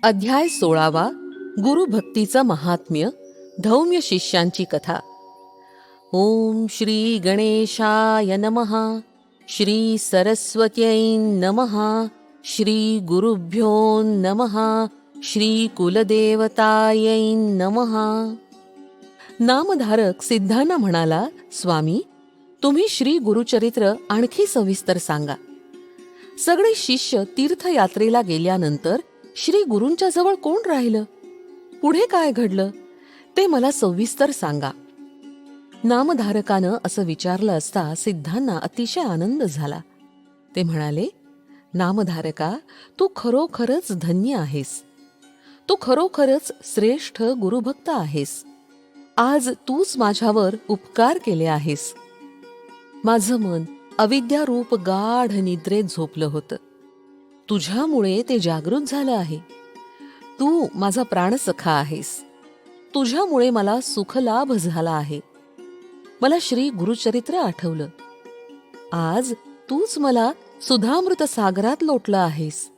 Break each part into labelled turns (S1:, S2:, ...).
S1: अध्याय 16 गुरुभक्तीचं महात्म्य. धौम्य शिष्यांची कथा. ओम श्री गणेशाय नमः. श्री सरस्वत्यै नमः. श्री गुरुभ्यो नमः. श्री कुलदेवतायै नमः. नामधारक सिद्धांना म्हणाला, स्वामी, तुम्ही श्री गुरुचरित्र आणखी सविस्तर सांगा. सगळे शिष्य तीर्थयात्रेला गेल्यानंतर श्री गुरूंच्या जवळ कोण राहिलं, पुढे काय घडलं ते मला सविस्तर सांगा. नामधारकानं असं विचारलं असता सिद्धांना अतिशय आनंद झाला. ते म्हणाले, नामधारका, तू खरोखरच धन्य आहेस. तू खरोखरच श्रेष्ठ गुरुभक्त आहेस. आज तूच माझ्यावर उपकार केले आहेस. माझं मन अविद्यारूप गाढ निद्रेत झोपलं होतं. तुझ्यामुळे ते जागृत झालं आहे. तू माझा प्राणसखा आहेस. तुझ्यामुळे मला सुखलाभ झाला आहे. मला श्री गुरुचरित्र आठवलं. आज तूच मला सुधामृत सागरात लोटलं आहेस.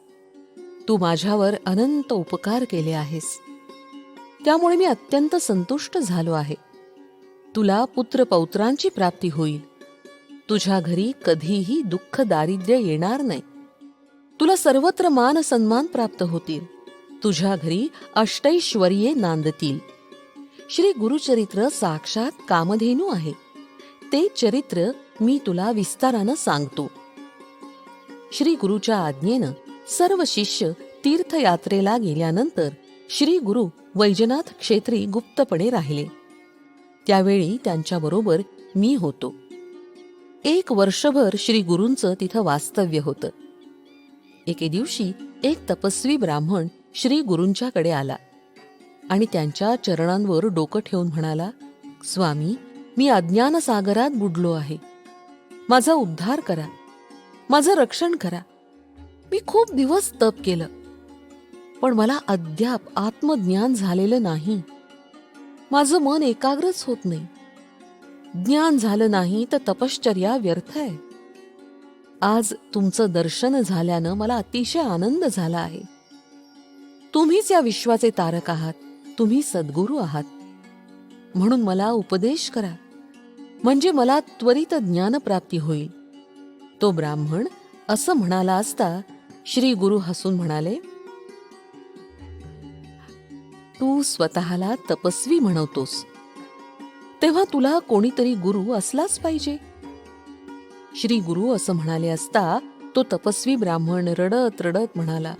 S1: तू माझ्यावर अनंत उपकार केले आहेस. त्यामुळे मी अत्यंत संतुष्ट झालो आहे. तुला पुत्र पौत्रांची प्राप्ती होईल. तुझ्या घरी कधीही दुःख दारिद्र्य येणार नाही. तुला सर्वत्र मान सन्मान प्राप्त होतील. तुझ्या घरी अष्टैश्वर्ये नांदतील. श्री गुरुचरित्र साक्षात कामधेनू आहे. ते चरित्र मी तुला विस्तारानं सांगतो. श्री गुरुच्या आज्ञेनं सर्व शिष्य तीर्थयात्रेला गेल्यानंतर श्री गुरु वैजनाथ क्षेत्री गुप्तपणे राहिले. त्यावेळी त्यांच्याबरोबर मी होतो. 1 वर्षभर श्री गुरूंचं तिथं वास्तव्य होतं. एके दिवशी एक तपस्वी ब्राह्मण श्री गुरूंच्याकडे आला आणि त्यांच्या चरणांवर डोकं ठेवून म्हणाला, स्वामी, मी अज्ञान सागरात बुडलो आहे. माझा उद्धार करा. माझं रक्षण करा. मी खूप दिवस तप केलं, पण मला अद्याप आत्मज्ञान झालेलं नाही. माझं मन एकाग्रच होत नाही. ज्ञान झालं नाही तर तपश्चर्या व्यर्थ आहे. आज तुमचं दर्शन झाल्यानं मला अतिशय आनंद झाला आहे. तुम्हीच या विश्वाचे तारक आहात. तुम्ही सद्गुरू आहात. म्हणून मला उपदेश करा, म्हणजे मला त्वरित ज्ञानप्राप्ती होईल. तो ब्राह्मण असं म्हणाला असता श्री गुरु हसून म्हणाले, तू स्वतःला तपस्वी म्हणवतोस, तेव्हा तुला कोणीतरी गुरु असलाच पाहिजे. श्री गुरु असं म्हणाले असता तो तपस्वी ब्राह्मण रडत रडत म्हणाला,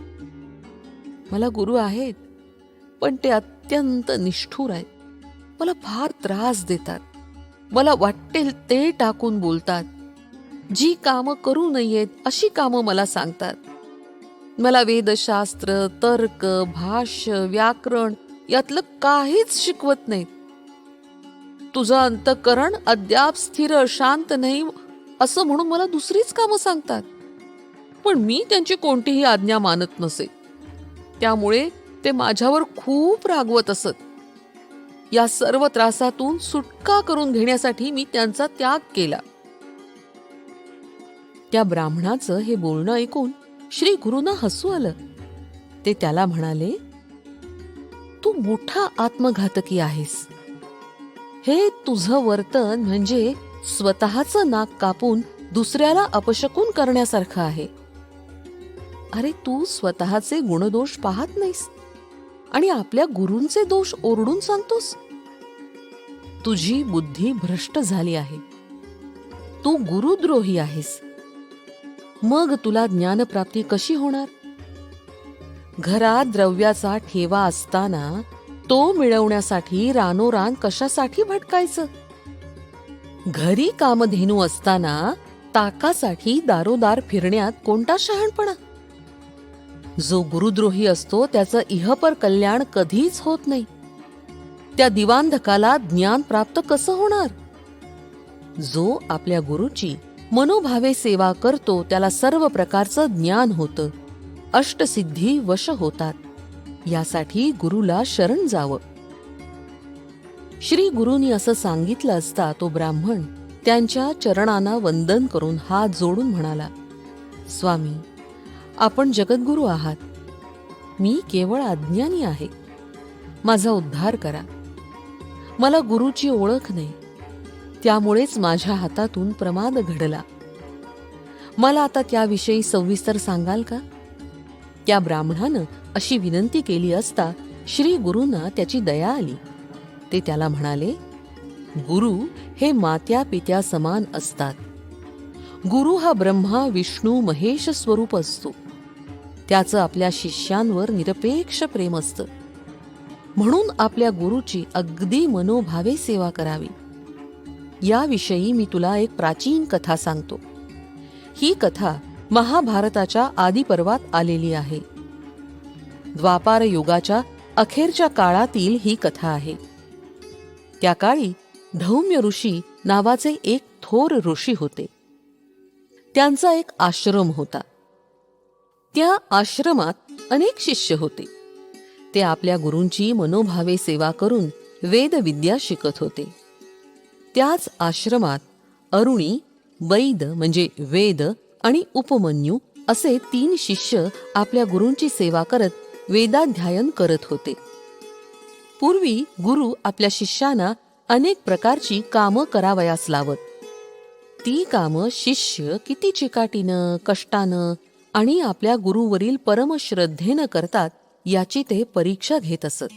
S1: मला गुरु आहेत, पण ते अत्यंत निष्ठुर आहेत. मला फार त्रास देतात. मला वाटेल ते टाकून बोलतात. जी कामं करू नयेत अशी कामं मला सांगतात. मला वेदशास्त्र, तर्क, भाष्य, व्याकरण यातलं काहीच शिकवत नाहीत. तुझं अंतःकरण अद्याप स्थिर शांत नाही असं म्हणून मला दुसरीच कामं सांगतात. पण मी त्यांची कोणतीही आज्ञा मानत नसे. त्यामुळे ते माझ्यावर खूप रागवत असत. या सर्व त्रासातून सुटका करून घेण्यासाठी मी त्यांचा त्याग केला. त्या ब्राह्मणाचं हे बोलणं ऐकून श्री गुरूंना हसू आलं. ते त्याला म्हणाले, तू मोठा आत्मघातकी आहेस. हे तुझं वर्तन म्हणजे स्वतःचं नाक कापून दुसऱ्याला अपशकुन करण्यासारखं आहे. अरे, तू स्वतःचे गुणदोष पाहत नाहीस आणि आपल्या गुरूंचे दोष ओरडून सांगतोस. तुझी बुद्धी भ्रष्ट झाली आहे. तू गुरुद्रोही आहेस. मग तुला ज्ञानप्राप्ती कशी होणार? घरात द्रव्याचा ठेवा असताना तो मिळवण्यासाठी रानोरान कशासाठी भटकायचं? घरी कामधेनू असताना ताकासाठी दारोदार फिरण्यात कोणता शहाणपणा? जो गुरुद्रोही असतो त्याचं इहपर कल्याण कधीच होत नाही. त्या दिवांधकाला ज्ञान प्राप्त कसं होणार? जो आपल्या गुरुची मनोभावे सेवा करतो त्याला सर्व प्रकारचं ज्ञान होतं. अष्टसिद्धी वश होतात. यासाठी गुरुला शरण जावं. श्री गुरूंनी असं सांगितलं असता तो ब्राह्मण त्यांच्या चरणांना वंदन करून हात जोडून म्हणाला, स्वामी, आपण जगद्गुरू आहात. मी केवळ अज्ञानी आहे. माझा उद्धार करा. मला गुरुची ओळख नाही, त्यामुळेच माझ्या हातातून प्रमाद घडला. मला आता त्याविषयी सविस्तर सांगाल का? त्या ब्राह्मणानं अशी विनंती केली असता श्री गुरूंना त्याची दया आली. ते त्याला म्हणाले, गुरु हे मात्या पित्या समान असतात. गुरु हा ब्रह्मा विष्णू महेश स्वरूप असतो. त्याचं आपल्या शिष्यांवर निरपेक्ष प्रेम असतं. म्हणून आपल्या गुरुची अगदी मनोभावे सेवा करावी. याविषयी मी तुला एक प्राचीन कथा सांगतो. ही कथा महाभारताच्या आदिपर्वात आलेली आहे. द्वापार युगाच्या अखेरच्या काळातील ही कथा आहे. त्या काळी धौम्य ऋषी नावाचे एक थोर ऋषी होते. त्यांचा एक आश्रम होता. त्या आश्रमात अनेक शिष्य होते. ते आपल्या गुरूंची मनोभावे सेवा करून वेदविद्या शिकत होते. त्याच आश्रमात अरुणी, वैद म्हणजे वेद आणि उपमन्यू असे 3 शिष्य आपल्या गुरूंची सेवा करत वेदाध्ययन करत होते. पूर्वी गुरु आपल्या शिष्यांना अनेक प्रकारची कामं करावयास लावत. ती कामं शिष्य किती चिकाटीनं, कष्टानं आणि आपल्या गुरुवरील परमश्रद्धेनं करतात याची ते परीक्षा घेत असत.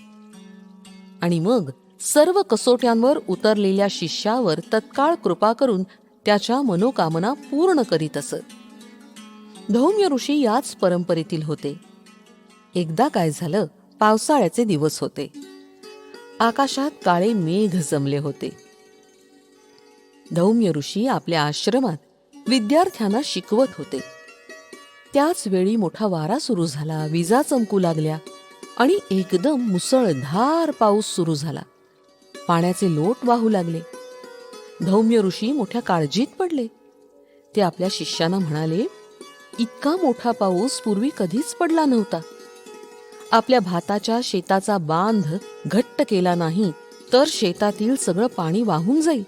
S1: आणि मग सर्व कसोट्यांवर उतरलेल्या शिष्यावर तत्काळ कृपा करून त्याच्या मनोकामना पूर्ण करीत असत. धौम्य ऋषी याच परंपरेतील होते. एकदा काय झालं, पावसाळ्याचे दिवस होते. आकाशात काळे मेघ जमले होते. धौम्य ऋषी आपल्या आश्रमात विद्यार्थ्यांना शिकवत होते. त्याच वेळी मोठा वारा सुरू झाला, विजा चमकू लागल्या आणि एकदम मुसळधार पाऊस सुरू झाला. पाण्याचे लोट वाहू लागले. धौम्य ऋषी मोठ्या काळजीत पडले. ते आपल्या शिष्यांना म्हणाले, इतका मोठा पाऊस पूर्वी कधीच पडला नव्हता. आपल्या भाताच्या शेताचा बांध घट्ट केला नाही तर शेतातील सगळं पाणी वाहून जाईल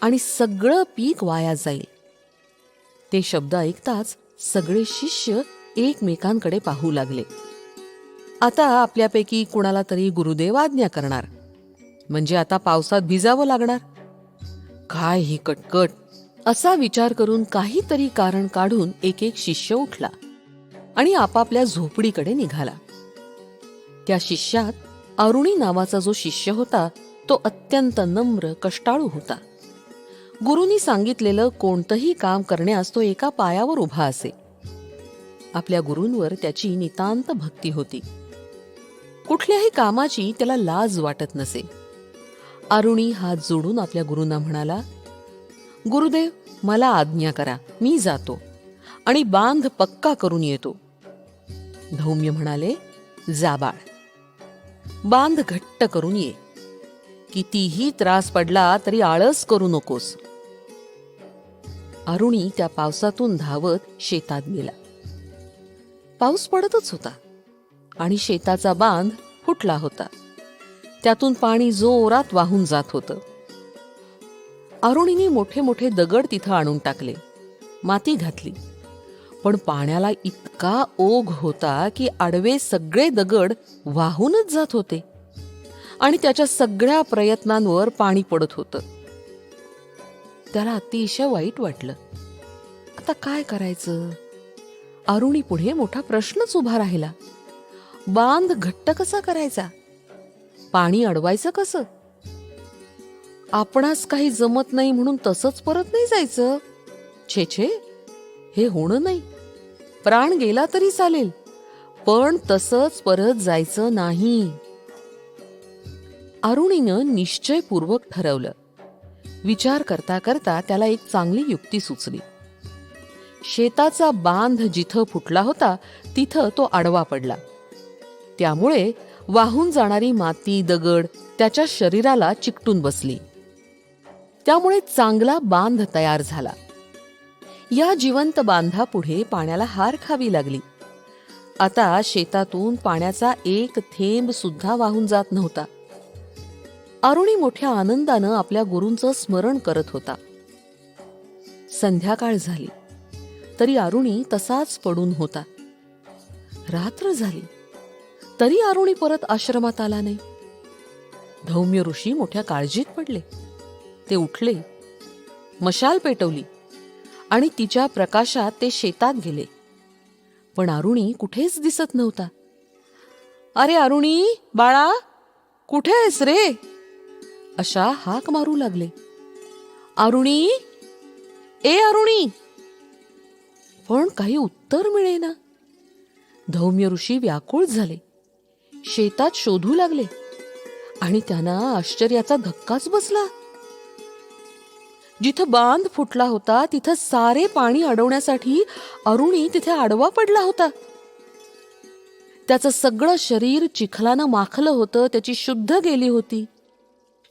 S1: आणि सगळं पीक वाया जाईल. ते शब्द ऐकताच सगळे शिष्य एकमेकांकडे पाहू लागले. आता आपल्यापैकी कुणाला तरी गुरुदेव आज्ञा करणार, म्हणजे आता पावसात भिजावं लागणार. काय ही कटकट, असा विचार करून काहीतरी कारण काढून एक एक शिष्य उठला आणि आपापल्या झोपडीकडे निघाला. त्या शिष्यात अरुणी नावाचा जो शिष्य होता तो अत्यंत नम्र, कष्टाळू होता. गुरूंनी सांगितलेलं कोणतंही काम करण्यास तो एका पायावर उभा असे. आपल्या गुरूंवर त्याची नितांत भक्ती होती. कुठल्याही कामाची त्याला लाज वाटत नसे. अरुणी हात जोडून आपल्या गुरूंना म्हणाला, गुरुदेव मला आज्ञा करा, मी जातो आणि बांध पक्का करून येतो. धौम्य म्हणाले, जा बाळ, बांध घट्ट करून ये. कितीही त्रास पडला तरी आळस करू नकोस. अरुणी त्या पावसातून धावत शेतात गेला. पाऊस पडतच होता आणि शेताचा बांध फुटला होता. त्यातून पाणी जोरात वाहून जात होतं. अरुणीने मोठे मोठे दगड तिथं आणून टाकले, माती घातली, पण पाण्याला इतका ओघ होता की आडवे सगळे दगड वाहूनच जात होते आणि त्याच्या सगळ्या प्रयत्नांवर पाणी पडत होतं. त्याला अतिशय वाईट वाटलं. आता काय करायचं? अरुणी पुढे मोठा प्रश्नच उभा राहिला. बांध घट्ट कसा करायचा? पाणी अडवायचं कसं? आपणास काही जमत नाही म्हणून तसंच परत नाही जायचं. छे छे, हे होणं नाही. प्राण गेला तरी चालेल, पण तसंच परत जायचं नाही. अरुणीनं निश्चयपूर्वक ठरवलं. विचार करता करता त्याला एक चांगली युक्ती सुचली. शेताचा बांध जिथं फुटला होता तिथं तो आडवा पडला. त्यामुळे वाहून जाणारी माती, दगड त्याच्या शरीराला चिकटून बसली. त्यामुळे चांगला बांध तयार झाला. या जिवंत बांधापुढे पाण्याला हार खावी लागली. आता शेतातून पाण्याचा एक थेंब सुद्धा वाहून जात नव्हता. अरुणी मोठ्या आनंदानं आपल्या गुरूंचं स्मरण करत होता. संध्याकाळ झाली तरी अरुणी तसाच पडून होता. रात्र झाली तरी आरुणी परत आश्रमात आला नाही. धौम्य ऋषी मोठ्या काळजीत पडले. ते उठले, मशाल पेटवली आणि तिच्या प्रकाशात ते शेतात गेले. पण आरुणी कुठेच दिसत नव्हता. "अरे आरुणी, बाळा, कुठे आहेस रे?" अशा हाक मारू लागले. "आरुणी, ए आरुणी!" पण काही उत्तर मिळेना. धौम्य ऋषी व्याकुळ झाले. शेतात शोधू लागले आणि त्यांना आश्चर्याचा धक्काच बसला. जिथं बांध फुटला होता तिथं सारे पाणी अडवण्यासाठी अरुणी तिथे आडवा पडला होता. त्याचं सगळं शरीर चिखलानं माखलं होतं. त्याची शुद्ध गेली होती.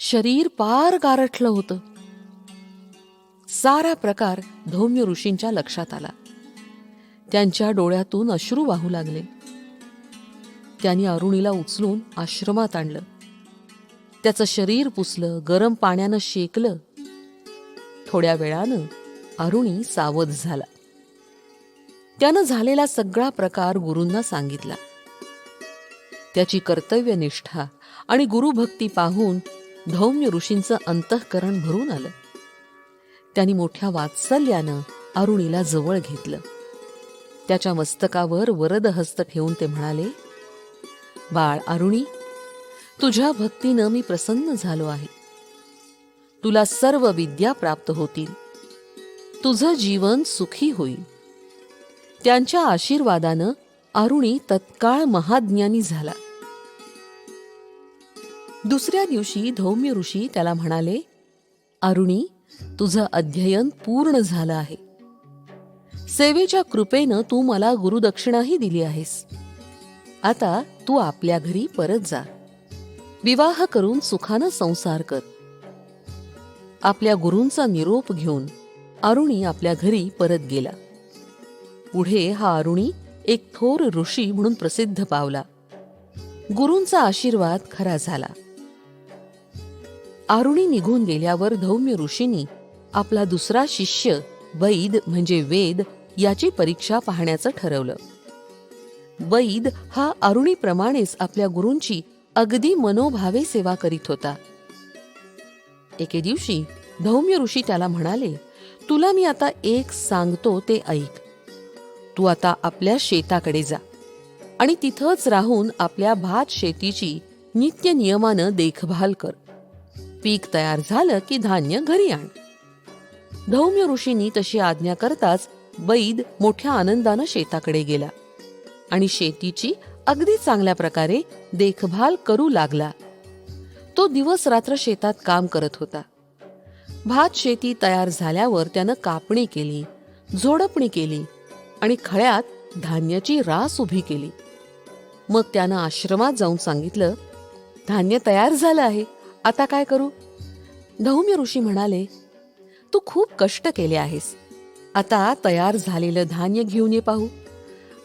S1: शरीर पार गारठलं होतं. सारा प्रकार धौम्य ऋषींच्या लक्षात आला. त्यांच्या डोळ्यातून अश्रू वाहू लागले. त्यांनी अरुणीला उचलून आश्रमात आणलं. त्याचं शरीर पुसलं, गरम पाण्यानं शेकलं. थोड्या वेळानं अरुणी सावध झाला. त्यानं झालेला सगळा प्रकार गुरूंना सांगितला. त्याची कर्तव्यनिष्ठा आणि गुरुभक्ती पाहून धौम्य ऋषींचं अंतःकरण भरून आलं. त्यांनी मोठ्या वात्सल्यानं अरुणीला जवळ घेतलं. त्याच्या मस्तकावर वरदहस्त ठेवून ते म्हणाले, "बाळ अरुणी, तुझ्या भक्तीनं मी प्रसन्न झालो आहे. तुला सर्व विद्या प्राप्त होतील. तुझं जीवन सुखी होईल." त्यांच्या आशीर्वादानं अरुणी तत्काळ महाज्ञानी झाला. दुसऱ्या दिवशी धौम्य ऋषी त्याला म्हणाले, "अरुणी, तुझं अध्ययन पूर्ण झालं आहे. सेवेच्या कृपेनं तू मला गुरुदक्षिणाही दिली आहेस. आता तू आपल्या घरी परत जा. विवाह करून सुखानं संसार कर." आपल्या गुरूंचा निरोप घेऊन अरुणी आपल्या घरी परत गेला. पुढे हा अरुणी एक थोर ऋषी म्हणून प्रसिद्ध पावला. गुरूंचा आशीर्वाद खरा झाला. अरुणी निघून गेल्यावर धौम्य ऋषींनी आपला दुसरा शिष्य वैद म्हणजे वेद याची परीक्षा पाहण्याचं ठरवलं. वैद हा अरुणीप्रमाणेच आपल्या गुरूंची अगदी मनोभावे सेवा करीत होता. एके दिवशी धौम्य ऋषी त्याला म्हणाले, "तुला मी आता एक सांगतो ते ऐक. तू आता आपल्या शेताकडे जा आणि तिथंच राहून आपल्या भात शेतीची नित्य नियमानं देखभाल कर. पीक तयार झालं की धान्य घरी आण." धौम्य ऋषींनी तशी आज्ञा करताच वैद मोठ्या आनंदानं शेताकडे गेला आणि शेतीची अगदी चांगल्या प्रकारे देखभाल करू लागला. तो दिवस रात्र शेतात काम करत होता. भात शेती तयार झाल्यावर त्यानं कापणी केली, झोडपणी केली आणि खळ्यात धान्याची रास उभी केली. मग त्यानं आश्रमात जाऊन सांगितलं, "धान्य तयार झालं आहे, आता काय करू?" धौम्य ऋषी म्हणाले, "तू खूप कष्ट केले आहेस. आता तयार झालेलं धान्य घेऊन ये पाहू."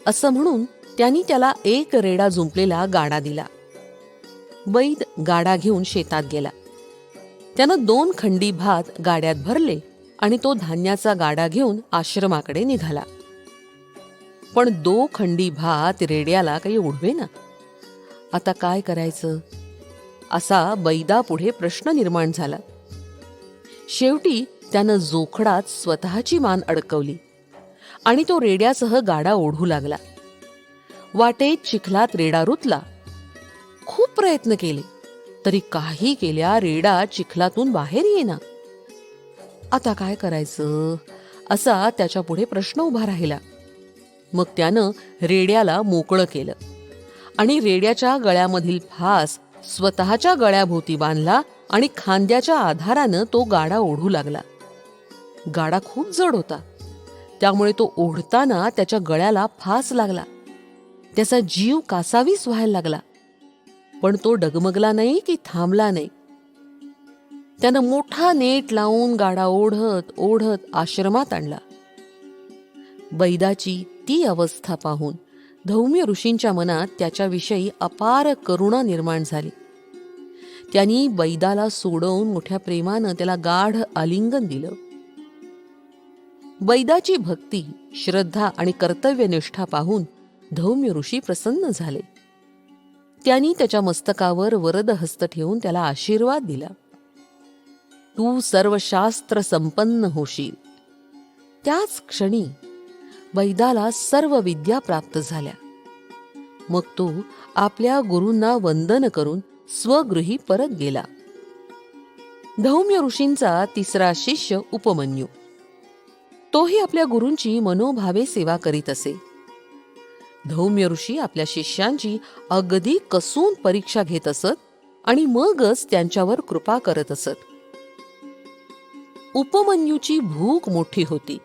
S1: असं म्हणून त्यांनी त्याला एक रेडा जुंपलेला गाडा दिला. वैद गाडा घेऊन शेतात गेला. त्यानं 2 खंडी भात गाड्यात भरले आणि तो धान्याचा गाडा घेऊन आश्रमाकडे निघाला. पण 2 खंडी भात रेड्याला काही उडवेना. आता काय करायचं असा वैदापुढे प्रश्न निर्माण झाला. शेवटी त्यानं जोखडात स्वतःची मान अडकवली आणि तो रेड्यासह गाडा ओढू लागला. वाटेत चिखलात रेडा रुतला. खूप प्रयत्न केले तरी काही केल्या रेडा चिखलातून बाहेर येईना. आता काय करायचं असा त्याच्या पुढे प्रश्न उभा राहिला. मग त्यानं रेड्याला मोकळं केलं आणि रेड्याच्या गळ्यामधील फास स्वतःच्या गळ्याभोवती बांधला आणि खांद्याच्या आधारानं तो गाडा ओढू लागला. गाडा खूप जड होता, त्यामुळे तो ओढताना त्याच्या गळ्याला फास लागला. त्याचा जीव कासावीस व्हायला लागला. पण तो डगमगला नाही की थांबला नाही. त्यानं मोठा नेट लावून गाडा ओढत ओढत आश्रमात आणला. वैदाची ती अवस्था पाहून धौम्य ऋषींच्या मनात त्याच्याविषयी अपार करुणा निर्माण झाली. त्यांनी वैदाला सोडवून मोठ्या प्रेमानं त्याला गाढ आलिंगन दिलं. वैदाची भक्ती, श्रद्धा आणि कर्तव्यनिष्ठा पाहून धौम्य ऋषी प्रसन्न झाले. त्यांनी त्याच्या मस्तकावर वरद हस्त ठेवून त्याला आशीर्वाद दिला. तू सर्व शास्त्र संपन्न होशील. त्याच क्षणी वैदाला सर्व विद्या प्राप्त झाल्या. मग तो आपल्या गुरूंना वंदन करून स्वगृही परत गेला. धौम्य ऋषींचा तिसरा शिष्य उपमन्यू. तोही आपल्या गुरूंची मनोभावे सेवा करीत असे. धौम्य ऋषी आपल्या शिष्यांची अगदी कसून परीक्षा घेत असत आणि मगच त्यांच्यावर कृपा करत असत. उपमन्यूची भूक मोठी होती,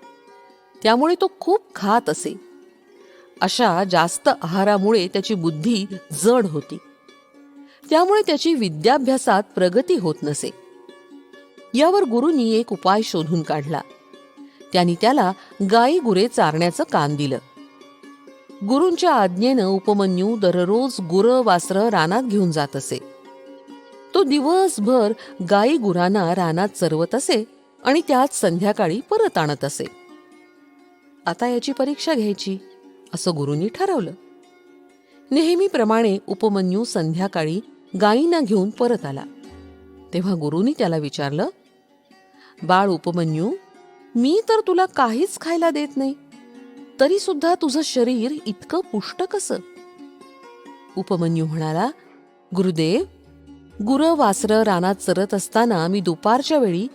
S1: त्यामुळे तो खूप खात असे. अशा जास्त आहारामुळे त्याची बुद्धी जड होती, त्यामुळे त्याची विद्याभ्यासात प्रगती होत नसे. यावर गुरूंनी एक उपाय शोधून काढला. त्यांनी त्याला गाई गुरे चारण्याचं काम दिलं. गुरूंच्या आज्ञेनं उपमन्यू दररोज गुरं वासरं रानात घेऊन जात असे. तो दिवसभर गाई गुरांना रानात चरवत असे आणि त्यात संध्याकाळी परत आणत असे. आता याची परीक्षा घ्यायची असं गुरूंनी ठरवलं. नेहमीप्रमाणे उपमन्यू संध्याकाळी गायींना घेऊन परत आला. तेव्हा गुरूंनी त्याला विचारलं, बाळ उपमन्यू, मी तर तुला काहीच खायला देत नाही, तरी सुद्धा तुझं शरीर इतकं पुष्ट कसं? उपमन्यू म्हणाला, गुरुदेव, गुरं वासरं रानात चरत असताना मी दुपारच्या वेळी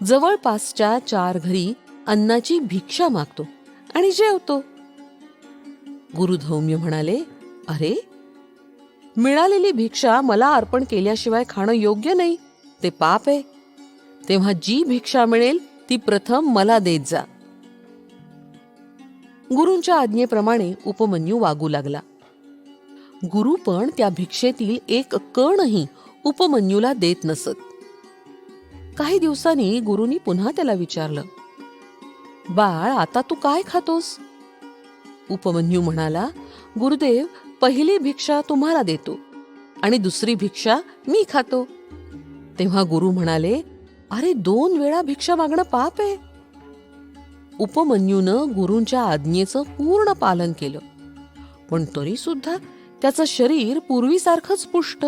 S1: जवळपासच्या 4 घरी अन्नाची भिक्षा मागतो आणि जेवतो. गुरु धौम्य म्हणाले, अरे, मिळालेली भिक्षा मला अर्पण केल्याशिवाय खाणं योग्य नाही, ते पाप आहे. तेव्हा जी भिक्षा मिळेल ती प्रथम मला देत जा. गुरूंच्या आज्ञेप्रमाणे उपमन्यू वागू लागला. गुरु पण त्या भिक्षेतील एक कणही उपमन्यूला देत नसत. काही दिवसांनी गुरूंनी पुन्हा त्याला विचारलं, बाळ, आता तू काय खातोस? उपमन्यू म्हणाला, गुरुदेव, पहिली भिक्षा तुम्हाला देतो आणि दुसरी भिक्षा मी खातो. तेव्हा गुरु म्हणाले, अरे, 2 वेळा भिक्षा मागणं पाप आहे. उपमन्यूनं गुरूंच्या आज्ञेचं पूर्ण पालन केलं, पण तरी सुद्धा त्याचं शरीर पूर्वीसारखंच पुष्ट.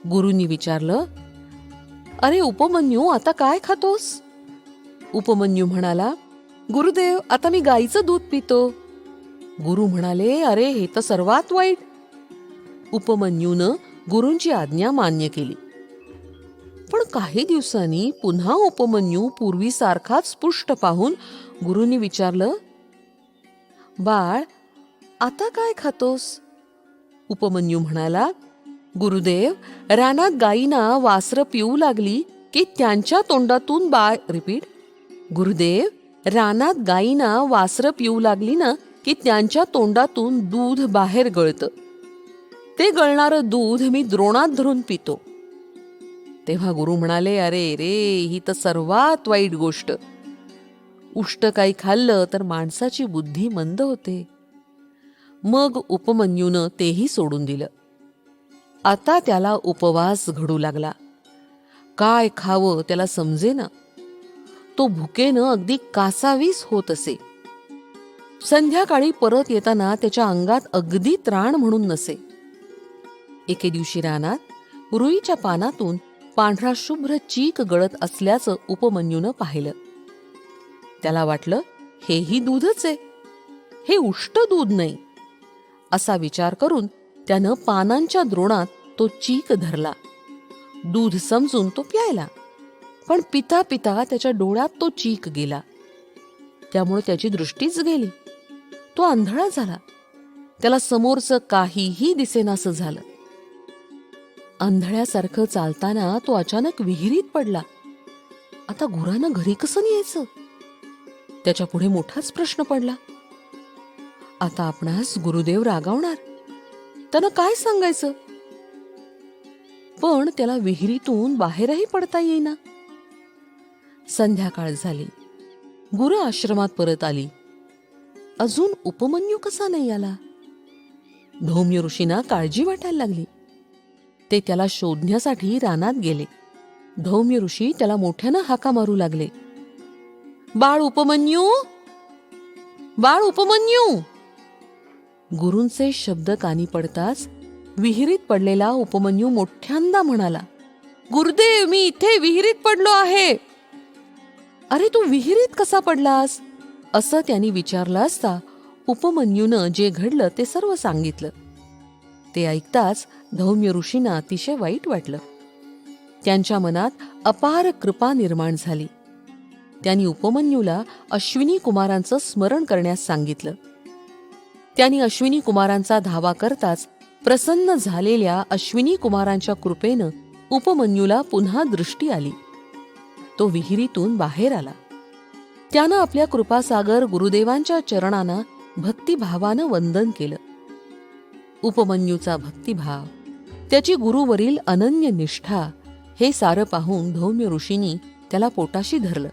S1: गुरूंनी विचारलं, अरे उपमन्यू, आता काय खातोस? उपमन्यू म्हणाला, गुरुदेव, आता मी गाईचं दूध पितो. गुरु म्हणाले, अरे, हे तर सर्वात वाईट. उपमन्यूनं गुरूंची आज्ञा मान्य केली. पण काही दिवसांनी पुन्हा उपमन्यू पूर्वीसारखाच पुष्ट पाहून गुरूंनी विचारलं, बाळ, आता काय खातोस? उपमन्यू म्हणाला, गुरुदेव, रानात गायींना वासरं पिऊ लागली की त्यांच्या तोंडातून गुरुदेव, रानात गायींना वासरं पिऊ लागली ना की त्यांच्या तोंडातून दूध बाहेर गळतं. ते गळणारं दूध मी द्रोणात धरून पितो. तेव्हा गुरु म्हणाले, अरे रे, ही तर सर्वात वाईट गोष्ट. उष्ट काही खाल्लं तर माणसाची बुद्धी मंद होते. मग उपमन्यूनं तेही सोडून दिलं. आता त्याला उपवास घडू लागला. काय खावं त्याला समजेना. तो भुकेनं अगदी कासावीस होत असे. संध्याकाळी परत येताना त्याच्या अंगात अगदी त्राण म्हणून नसे. एके दिवशी रानात रुईच्या पानातून पांढरा शुभ्र चीक गळत असल्याचं उपमन्यूनं पाहिलं. त्याला वाटलं, हेही दूधच आहे, हे उष्ट दूध नाही. असा विचार करून त्यानं पानांच्या द्रोणात तो चीक धरला. दूध समजून तो प्यायला, पण पिता पिता त्याच्या डोळ्यात तो चीक गेला. त्यामुळे त्याची दृष्टीच गेली. तो आंधळा झाला. त्याला समोरचं काहीही दिसेनासं झालं. आंधळ्यासारखं चालताना तो अचानक विहिरीत पडला. आता गुरांना घरी कसं न्यायचं? त्याच्या पुढे मोठाच प्रश्न पडला. आता आपणास गुरुदेव रागावणार, त्यानं काय सांगायचं? पण त्याला विहिरीतून बाहेरही पडता येईना. संध्याकाळ झाली. गुरं आश्रमात परत आली. अजून उपमन्यू कसा नाही आला? धौम्य ऋषींना काळजी वाटायला लागली. ते त्याला शोधण्यासाठी रानात गेले. धौम्य ऋषी त्याला मोठ्यानं हाका मारू लागले, बाळ उपमन्यू, बाळ उपमन्यू. गुरूंचे शब्द कानी पडताच विहिरीत पडलेला उपमन्यू मोठ्यांदा म्हणाला, गुरुदेव, मी इथे विहिरीत पडलो आहे. अरे, तू विहिरीत कसा पडलास? असं त्यांनी विचारलं असता उपमन्यूनं जे घडलं ते सर्व सांगितलं. ते ऐकताच धौम्य ऋषींना अतिशय वाईट वाटलं. त्यांच्या मनात अपार कृपा निर्माण झाली. त्यांनी उपमन्यूला अश्विनी कुमारांचं स्मरण करण्यास सांगितलं. त्यांनी अश्विनी कुमारांचा धावा करताच प्रसन्न झालेल्या अश्विनी कुमारांच्या कृपेनं उपमन्यूला पुन्हा दृष्टी आली. तो विहिरीतून बाहेर आला. त्यानं आपल्या कृपासागर गुरुदेवांच्या चरणांना भक्तिभावानं वंदन केलं. उपमन्यूचा भक्तिभाव, त्याची गुरुवरील अनन्य निष्ठा हे सारं पाहून धौम्य ऋषींनी त्याला पोटाशी धरलं.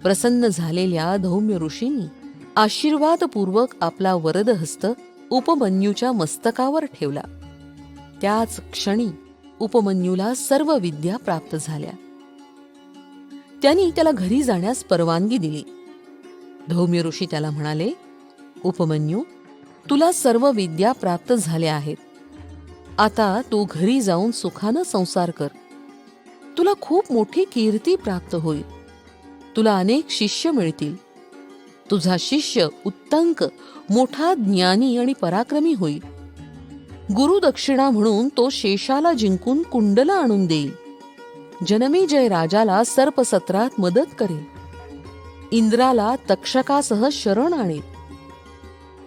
S1: प्रसन्न झालेल्या धौम्य ऋषींनी आशीर्वादपूर्वक आपला वरदहस्त उपमन्यूच्या मस्तकावर ठेवला. त्याच क्षणी उपमन्यूला सर्व विद्या प्राप्त झाल्या. त्यांनी त्याला घरी जाण्यास परवानगी दिली. धौम्य ऋषी त्याला म्हणाले, उपमन्यू, तुला सर्व विद्या प्राप्त झाल्या आहेत. आता तू घरी जाऊन सुखानं संसार कर. तुला खूप मोठी कीर्ती प्राप्त होईल. तुला अनेक शिष्य मिळतील. तुझा शिष्य उत्तंक मोठा ज्ञानी आणि पराक्रमी होईल. गुरुदक्षिणा म्हणून तो शेषाला जिंकून कुंडला आणून देईल. जनमेजय राजाला सर्पसत्रात मदत करेल. इंद्राला तक्षकासह शरण आणेल.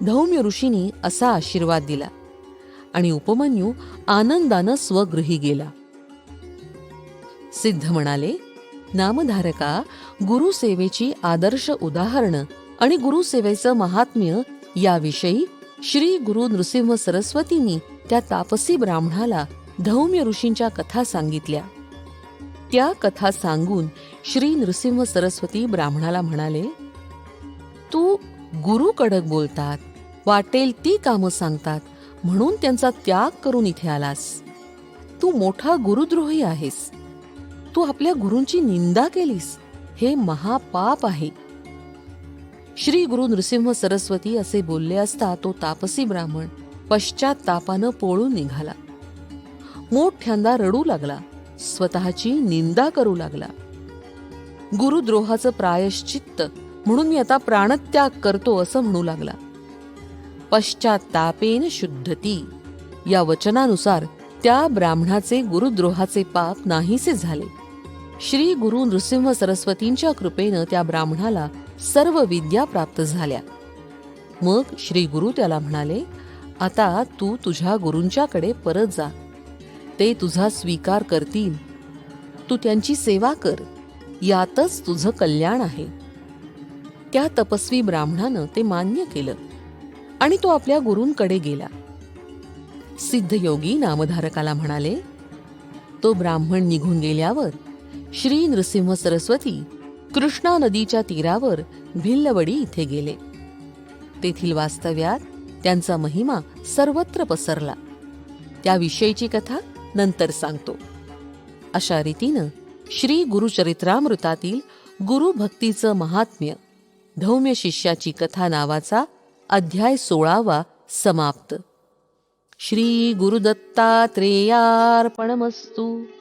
S1: धौम्य ऋषींनी असा आशीर्वाद दिला आणि उपमन्यू आनंदानं स्वगृही गेला. सिद्ध म्हणाले, नामधारका, गुरुसेवेची आदर्श उदाहरणं आणि गुरुसेवेचं महात्म्य याविषयी श्री गुरु नृसिंह सरस्वतींनी त्या तापसी ब्राह्मणाला धौम्य ऋषींच्या कथा सांगितल्या. त्या कथा सांगून श्री नृसिंह सरस्वती ब्राह्मणाला म्हणाले, तू गुरु कडक बोलतात, वाटेल ती कामं सांगतात म्हणून त्यांचा त्याग करून इथे आलास. तू मोठा गुरुद्रोही आहेस. तू आपल्या गुरूंची निंदा केलीस. हे महापाप आहे. श्री गुरु नृसिंह सरस्वती असे बोलले असता तो तापसी ब्राह्मण पश्चात्तापानं पळून निघाला. मोठ्यांदा रडू लागला. स्वतःची निंदा करू लागला. गुरुद्रोहाचं प्रायश्चित्त म्हणून मी आता प्राणत्याग करतो असं म्हणू लागला. पश्चात्तापेन शुद्धती या वचनानुसार त्या ब्राह्मणाचे गुरुद्रोहाचे पाप नाहीसे झाले. श्री गुरु नृसिंह सरस्वतींच्या कृपेनं त्या ब्राह्मणाला सर्व विद्या प्राप्त झाल्या. मग श्री गुरु त्याला म्हणाले, आता तू तुझ्या गुरूंच्याकडे परत जा. ते तुझा स्वीकार करतील. तू त्यांची सेवा कर. यातच तुझं कल्याण आहे. त्या तपस्वी ब्राह्मणानं ते मान्य केलं आणि तो आपल्या गुरूंकडे गेला. सिद्धयोगी नामधारकाला म्हणाले, तो ब्राह्मण निघून गेल्यावर श्री नृसिंह सरस्वती कृष्णा नदीच्या तीरावर भिल्लवडी इथे गेले. तेथील वास्तव्यात त्यांचा महिमा सर्वत्र पसरला. त्याविषयीची कथा नंतर सांगतो. अशा रीतीनं श्री गुरुचरित्रामृतातील गुरुभक्तीचं महात्म्य धौम्य शिष्याची कथा नावाचा अध्याय 16वा समाप्त. श्री गुरुदत्तात्रेयार्पणमस्तु.